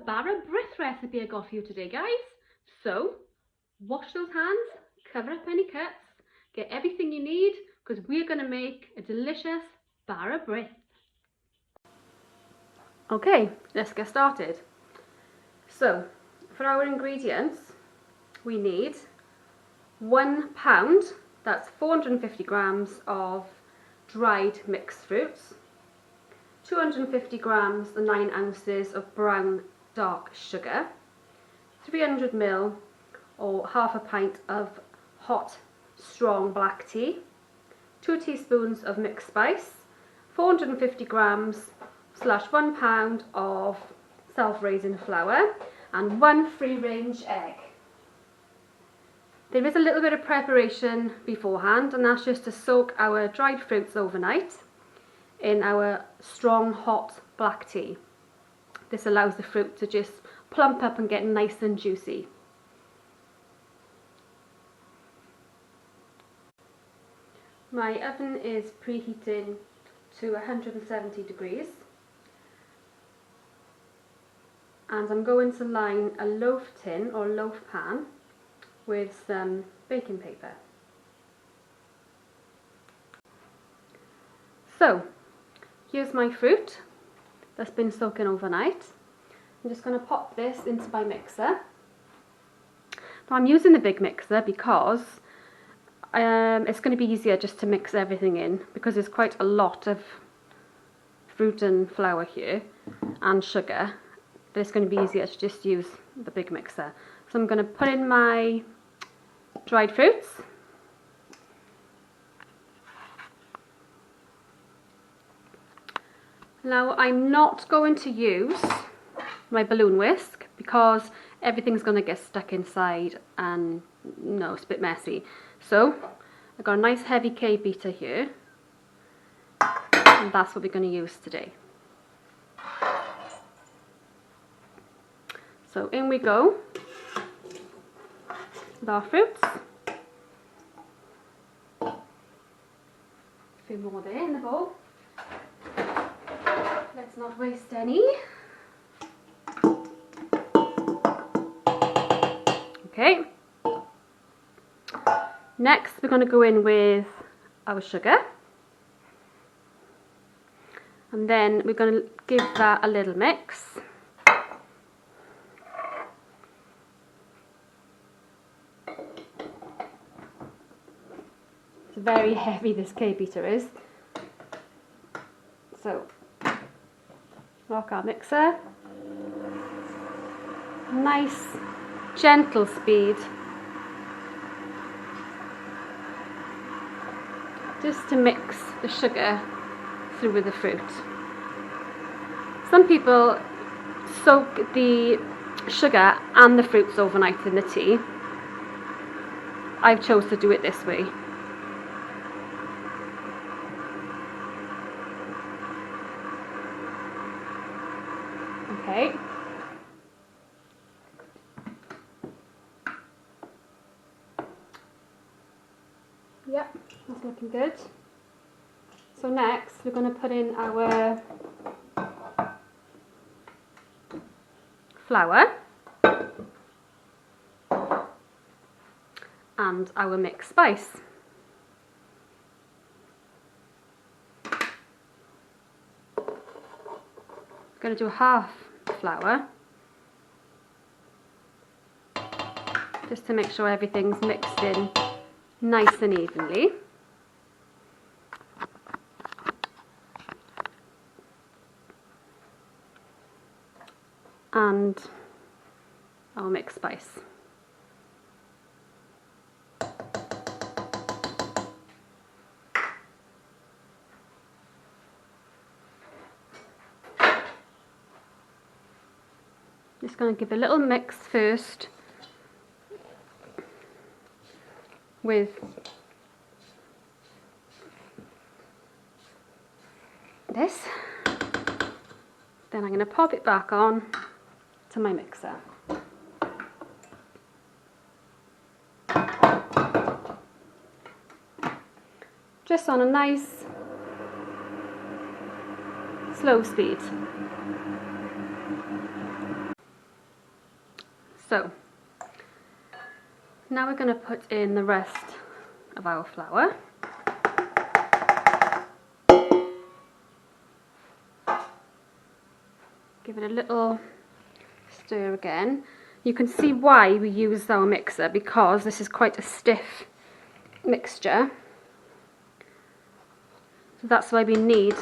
Bara Brith recipe I got for you today, guys. So, wash those hands, cover up any cuts, get everything you need, because we're going to make a delicious Bara Brith. Okay, let's get started. So, for our ingredients, we need 1 pound, that's 450 grams of dried mixed fruits, 250 grams, the 9 ounces of brown dark sugar, 300 ml or half a pint of hot strong black tea, 2 teaspoons of mixed spice, 450 grams / 1 pound of self-raising flour, and 1 free-range egg. There is a little bit of preparation beforehand, and that's just to soak our dried fruits overnight in our strong hot black tea. This allows the fruit to just plump up and get nice and juicy. My oven is preheating to 170 degrees, and I'm going to line a loaf tin or loaf pan with some baking paper. So, here's my fruit that's been soaking overnight. I'm just going to pop this into my mixer. Now I'm using the big mixer because it's going to be easier just to mix everything in, because there's quite a lot of fruit and flour here and sugar, but it's going to be easier to just use the big mixer. So I'm going to put in my dried fruits. Now I'm not going to use my balloon whisk because everything's going to get stuck inside and no, it's a bit messy. So I've got a nice heavy K beater here, and that's what we're going to use today. So in we go with our fruits. A few more there in the bowl. Let's not waste any. Okay. Next we're going to go in with our sugar. And then we're going to give that a little mix. It's very heavy, this K-beater is. So, lock our mixer. Nice, gentle speed. Just to mix the sugar through with the fruit. Some people soak the sugar and the fruits overnight in the tea. I've chosen to do it this way. Okay. Yep, that's looking good. So next we're going to put in our flour and our mixed spice. I'm going to do half flour just to make sure everything's mixed in nice and evenly. And our mixed spice. Just going to give a little mix first with this. Then I'm going to pop it back on to my mixer. Just on a nice slow speed. So now we're going to put in the rest of our flour. Give it a little stir again. You can see why we use our mixer, because this is quite a stiff mixture. So that's why we need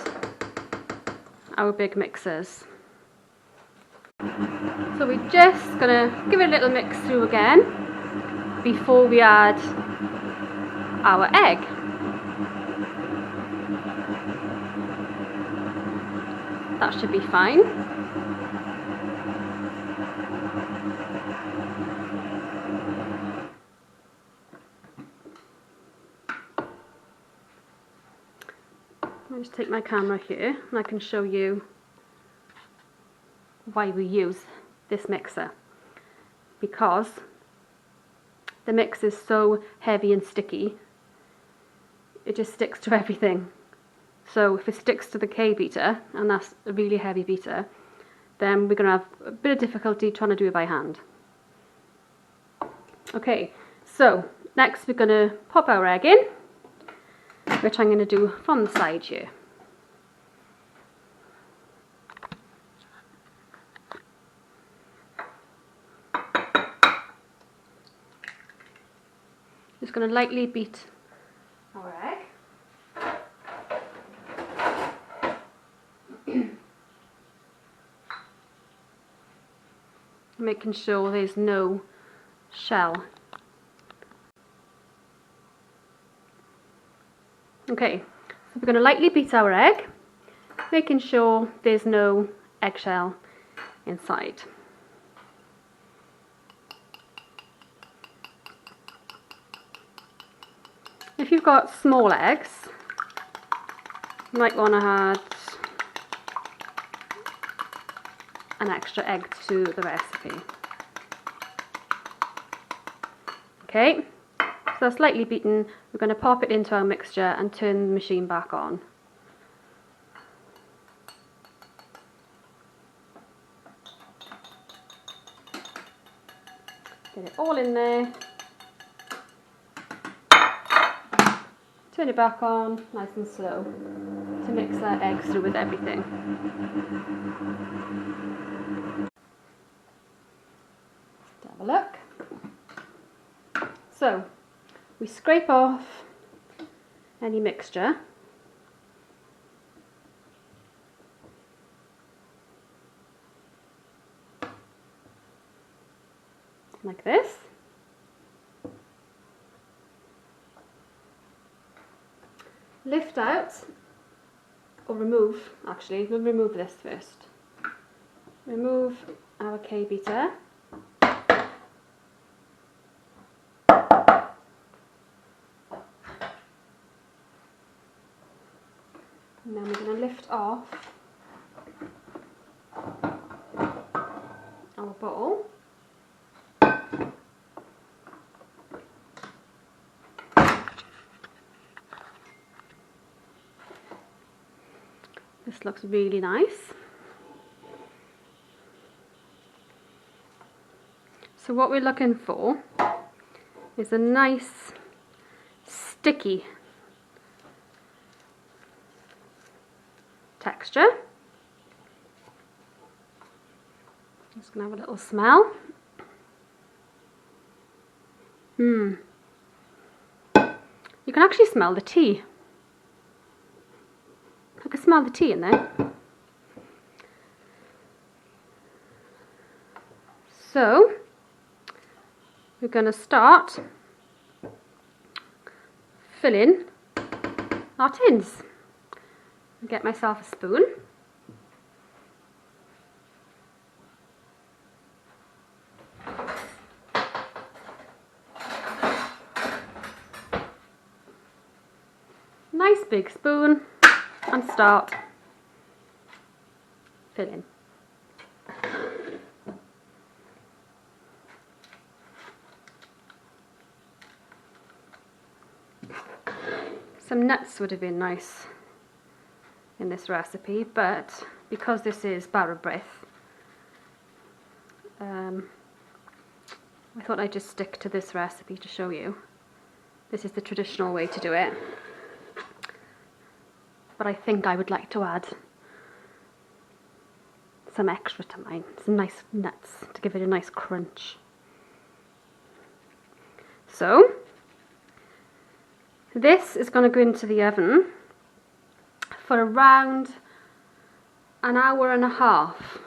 our big mixers. So we're just going to give it a little mix through again before we add our egg. That should be fine. I'll just take my camera here and I can show you why we use this mixer. Because the mix is so heavy and sticky, it just sticks to everything. So if it sticks to the K beater, and that's a really heavy beater, then we're going to have a bit of difficulty trying to do it by hand. Okay, so next we're going to pop our egg in, which I'm going to do from the side here. Just going to lightly beat our egg. Making sure there's no shell. Okay, so we're going to lightly beat our egg, making sure there's no eggshell inside. If you've got small eggs, you might want to add an extra egg to the recipe. Okay, so that's lightly beaten. We're going to pop it into our mixture and turn the machine back on. Get it all in there. Turn it back on, nice and slow, to mix that egg through with everything. Let's have a look. So, we scrape off any mixture. Like this. Lift out, or remove, actually, we'll remove this first. Remove our K beater. And then we're going to lift off our bowl. This looks really nice. So what we're looking for is a nice sticky texture. Just gonna have a little smell. You can actually smell the tea. I can smell the tea in there. So we're going to start filling our tins. I'll get myself a spoon. Nice big spoon, and start filling. Some nuts would have been nice in this recipe, but because this is Bara Brith, I thought I'd just stick to this recipe to show you. This is the traditional way to do it. But I think I would like to add some extra to mine, some nice nuts to give it a nice crunch. So this is going to go into the oven for around an hour and a half.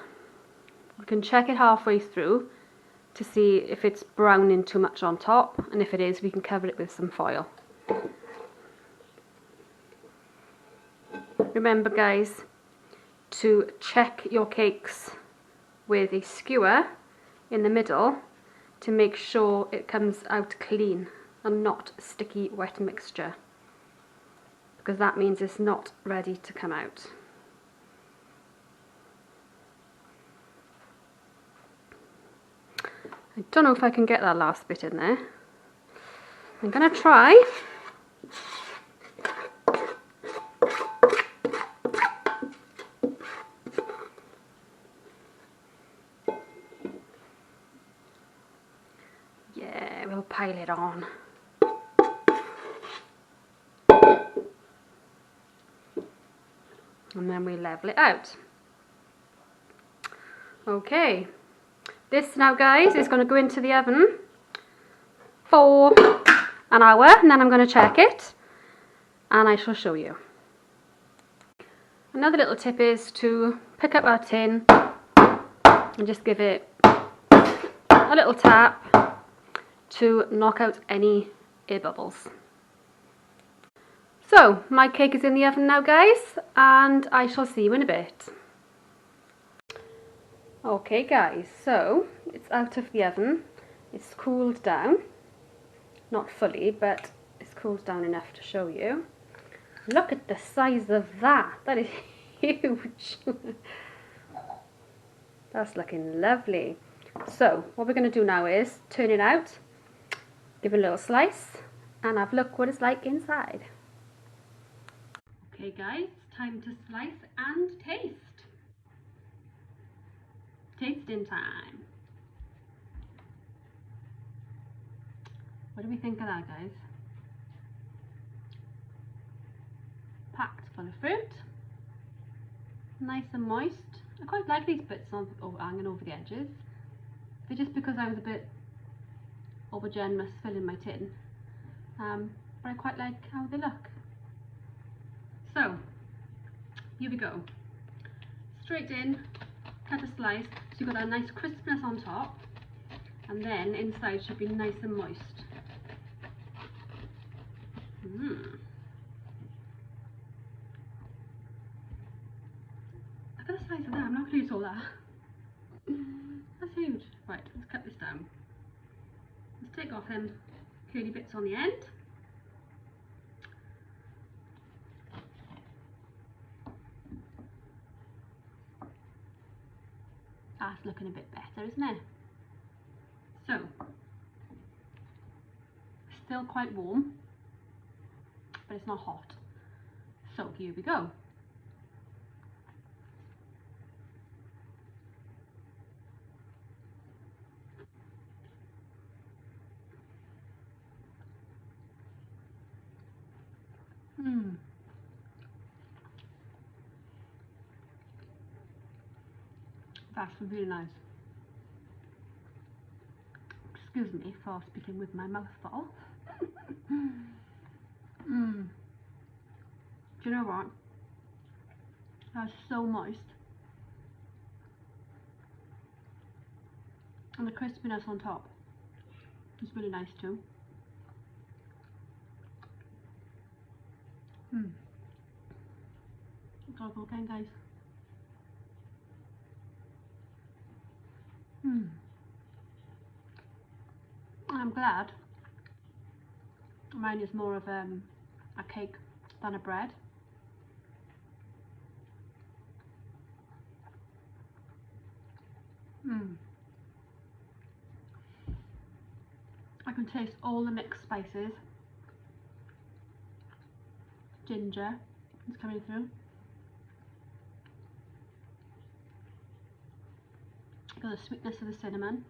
You can check it halfway through to see if it's browning too much on top, and if it is, we can cover it with some foil. Remember guys, to check your cakes with a skewer in the middle to make sure it comes out clean and not sticky wet mixture, because that means it's not ready to come out. I don't know if I can get that last bit in there. I'm going to try. Yeah, we'll pile it on. And then we level it out. Okay. This now guys is going to go into the oven for an hour, and then I'm going to check it and I shall show you. Another little tip is to pick up our tin and just give it a little tap to knock out any air bubbles. So my cake is in the oven now guys, and I shall see you in a bit. Okay guys, so it's out of the oven, it's cooled down, not fully, but it's cooled down enough to show you. Look at the size of that, that is huge. That's looking lovely. So what we're going to do now is turn it out, give it a little slice, and have a look what it's like inside. Okay guys, time to slice and taste. Tasting time. What do we think of that guys? Packed full of fruit, nice and moist. I quite like these bits hanging over the edges. They're just because I was a bit over generous filling my tin, but I quite like how they look. So here we go, straight in, cut a slice, so you've got that nice crispness on top, and then inside should be nice and moist. Look at the size of that, I'm not going to use all that. That's huge. Right, let's cut this down. Let's take off them curly bits on the end. That's looking a bit better, isn't it? So, still quite warm, but it's not hot. So here we go. That's really nice. Excuse me for speaking with my mouth full. Do you know what? That's so moist. And the crispiness on top is really nice too. Gotta go again guys. I'm glad mine is more of a cake than a bread. I can taste all the mixed spices. Ginger is coming through. Got the sweetness of the cinnamon.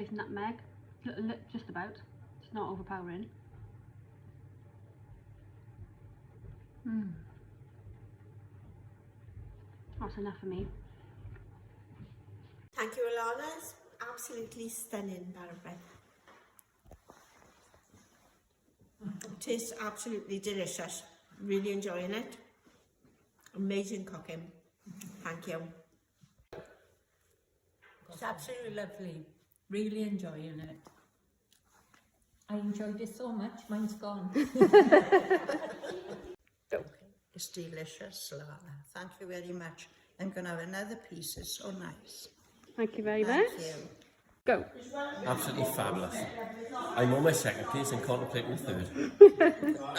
taste nutmeg, just about. It's not overpowering. That's enough for me. Thank you, Alanna. It's absolutely stunning, Bara bread. It tastes absolutely delicious. Really enjoying it. Amazing cooking. Thank you. It's absolutely lovely. Really enjoying it. I enjoyed it so much, mine's gone. It's delicious, Alanna. Thank you very much. I'm going to have another piece. It's so nice. Thank you very Thank much. you. Go. Absolutely fabulous. I'm on my second piece and contemplating my third.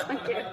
Thank you.